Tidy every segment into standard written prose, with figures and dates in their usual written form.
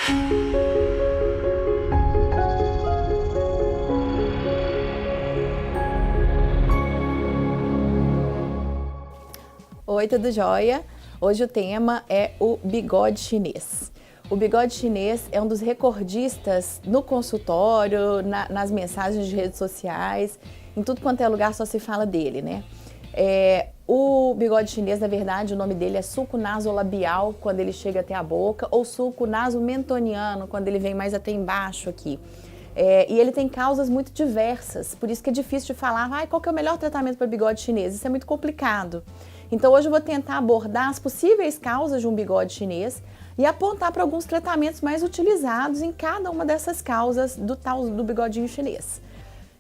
Oi, tudo jóia? Hoje o tema é o bigode chinês. O bigode chinês é um dos recordistas no consultório, nas mensagens de redes sociais, em tudo quanto é lugar só se fala dele, né? O bigode chinês, na verdade, o nome dele é sulco nasolabial, quando ele chega até a boca, ou sulco nasomentoniano, quando ele vem mais até embaixo aqui. E ele tem causas muito diversas, por isso que é difícil de falar, qual que é o melhor tratamento para bigode chinês? Isso é muito complicado. Então hoje eu vou tentar abordar as possíveis causas de um bigode chinês e apontar para alguns tratamentos mais utilizados em cada uma dessas causas do bigodinho chinês.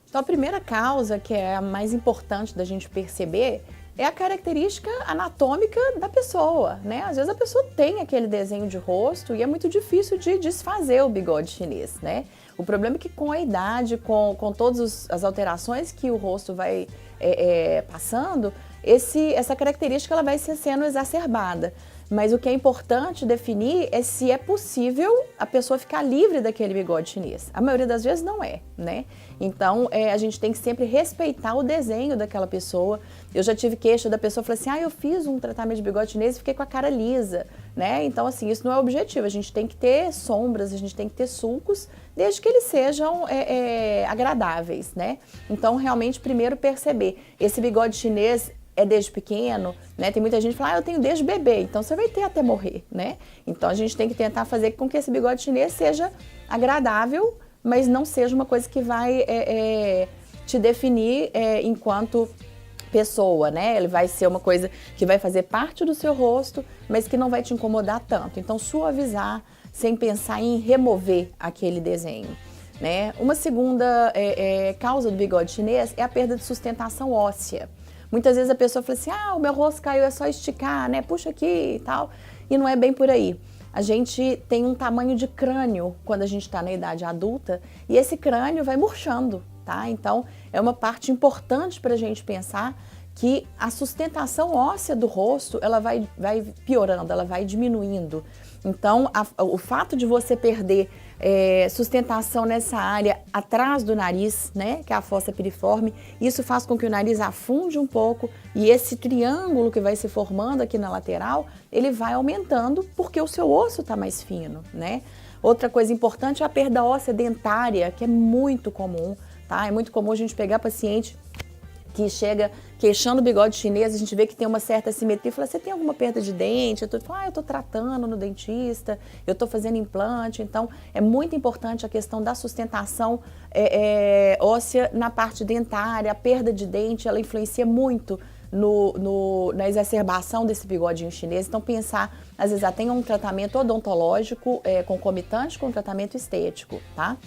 Então a primeira causa, que é a mais importante da gente perceber, é a característica anatômica da pessoa, né? Às vezes a pessoa tem aquele desenho de rosto e é muito difícil de desfazer o bigode chinês, né? O problema é que com a idade, com todas as alterações que o rosto vai passando, essa característica ela vai sendo exacerbada. Mas o que é importante definir é se é possível a pessoa ficar livre daquele bigode chinês. A maioria das vezes não é, né? Então, a gente tem que sempre respeitar o desenho daquela pessoa. Eu já tive queixa da pessoa, falei assim, eu fiz um tratamento de bigode chinês e fiquei com a cara lisa, né? Então, assim, isso não é o objetivo. A gente tem que ter sombras, a gente tem que ter sulcos, desde que eles sejam agradáveis, né? Então, realmente, primeiro perceber, esse bigode chinês é desde pequeno, né? Tem muita gente que fala, eu tenho desde bebê, então você vai ter até morrer, né? Então a gente tem que tentar fazer com que esse bigode chinês seja agradável, mas não seja uma coisa que vai te definir enquanto pessoa, né? Ele vai ser uma coisa que vai fazer parte do seu rosto, mas que não vai te incomodar tanto. Então suavizar, sem pensar em remover aquele desenho, né? Uma segunda causa do bigode chinês é a perda de sustentação óssea. Muitas vezes a pessoa fala assim, o meu rosto caiu, é só esticar, né? Puxa aqui e tal. E não é bem por aí. A gente tem um tamanho de crânio quando a gente está na idade adulta e esse crânio vai murchando, tá? Então, é uma parte importante para a gente pensar que a sustentação óssea do rosto, ela vai piorando, ela vai diminuindo. Então, o fato de você perder sustentação nessa área atrás do nariz, né, que é a fossa piriforme, isso faz com que o nariz afunde um pouco e esse triângulo que vai se formando aqui na lateral, ele vai aumentando porque o seu osso está mais fino, né? Outra coisa importante é a perda óssea dentária, que é muito comum, tá? É muito comum a gente pegar paciente que chega queixando o bigode chinês, a gente vê que tem uma certa assimetria, fala, você tem alguma perda de dente? Eu tô tratando no dentista, eu tô fazendo implante, então é muito importante a questão da sustentação óssea na parte dentária, a perda de dente, ela influencia muito na exacerbação desse bigodinho chinês, então pensar, às vezes, tem um tratamento odontológico concomitante com um tratamento estético, tá?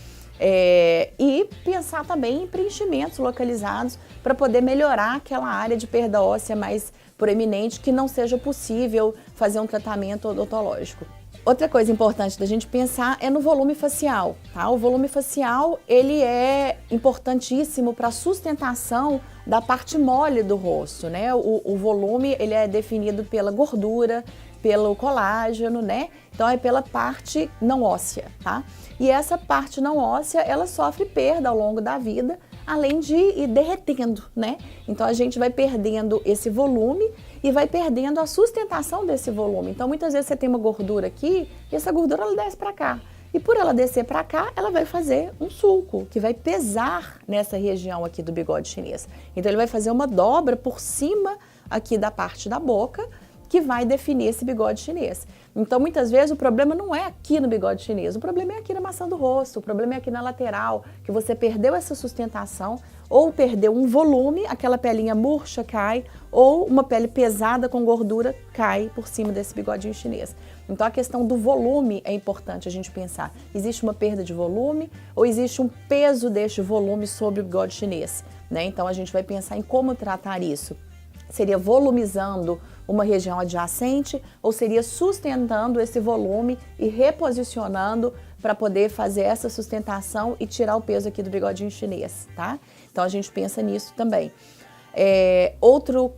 E pensar também em preenchimentos localizados para poder melhorar aquela área de perda óssea mais proeminente que não seja possível fazer um tratamento odontológico. Outra coisa importante da gente pensar é no volume facial, tá? O volume facial, ele é importantíssimo para a sustentação da parte mole do rosto, né? O volume, ele é definido pela gordura, pelo colágeno, né? Então é pela parte não óssea, tá? E essa parte não óssea, ela sofre perda ao longo da vida, além de ir derretendo, né? Então a gente vai perdendo esse volume e vai perdendo a sustentação desse volume. Então muitas vezes você tem uma gordura aqui e essa gordura ela desce para cá. E por ela descer para cá, ela vai fazer um sulco, que vai pesar nessa região aqui do bigode chinês. Então ele vai fazer uma dobra por cima aqui da parte da boca, que vai definir esse bigode chinês. Então, muitas vezes, o problema não é aqui no bigode chinês, o problema é aqui na maçã do rosto, o problema é aqui na lateral, que você perdeu essa sustentação, ou perdeu um volume, aquela pelinha murcha cai, ou uma pele pesada com gordura cai por cima desse bigodinho chinês. Então, a questão do volume é importante a gente pensar. Existe uma perda de volume ou existe um peso deste volume sobre o bigode chinês, né? Então, a gente vai pensar em como tratar isso. Seria volumizando uma região adjacente ou seria sustentando esse volume e reposicionando para poder fazer essa sustentação e tirar o peso aqui do bigodinho chinês, tá? Então a gente pensa nisso também. Outro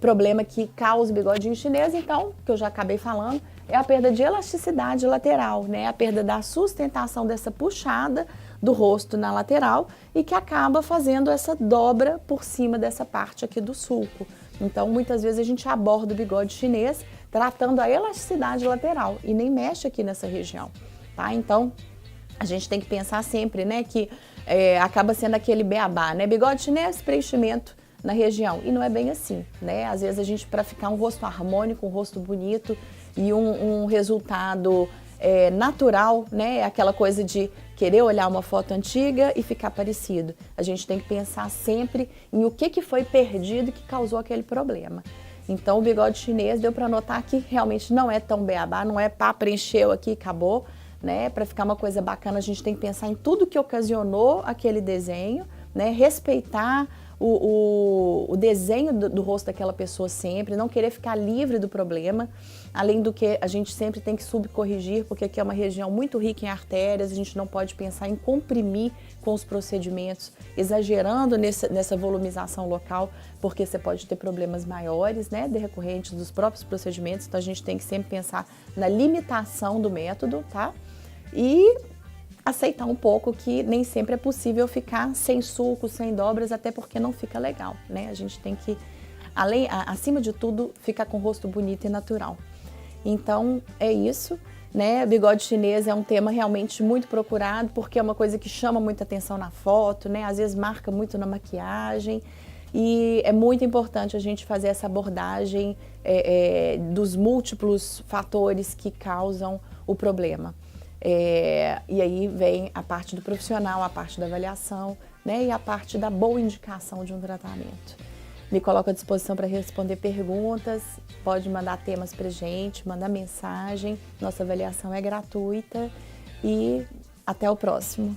problema que causa o bigodinho chinês, então, que eu já acabei falando, é a perda de elasticidade lateral, né? A perda da sustentação dessa puxada do rosto na lateral e que acaba fazendo essa dobra por cima dessa parte aqui do sulco. Então, muitas vezes a gente aborda o bigode chinês tratando a elasticidade lateral e nem mexe aqui nessa região, tá? Então, a gente tem que pensar sempre, né, que acaba sendo aquele beabá, né? Bigode chinês, preenchimento na região. E não é bem assim, né? Às vezes a gente, para ficar um rosto harmônico, um rosto bonito e um resultado natural, né? Aquela coisa de querer olhar uma foto antiga e ficar parecido. A gente tem que pensar sempre em o que foi perdido que causou aquele problema. Então, o bigode chinês deu para notar que realmente não é tão beabá, não é pá, preencheu aqui e acabou, né? Para ficar uma coisa bacana, a gente tem que pensar em tudo que ocasionou aquele desenho, né? Respeitar o desenho do rosto daquela pessoa sempre, não querer ficar livre do problema, além do que a gente sempre tem que subcorrigir, porque aqui é uma região muito rica em artérias, a gente não pode pensar em comprimir com os procedimentos, exagerando nessa volumização local, porque você pode ter problemas maiores, né, decorrentes dos próprios procedimentos, então a gente tem que sempre pensar na limitação do método, tá? E aceitar um pouco que nem sempre é possível ficar sem sulco, sem dobras, até porque não fica legal, né? A gente tem que, acima de tudo, ficar com o rosto bonito e natural. Então, é isso, né? Bigode chinês é um tema realmente muito procurado, porque é uma coisa que chama muita atenção na foto, né? Às vezes marca muito na maquiagem e é muito importante a gente fazer essa abordagem dos múltiplos fatores que causam o problema. E aí vem a parte do profissional, a parte da avaliação, né, e a parte da boa indicação de um tratamento. Me coloco à disposição para responder perguntas, pode mandar temas para gente, mandar mensagem, nossa avaliação é gratuita e até o próximo.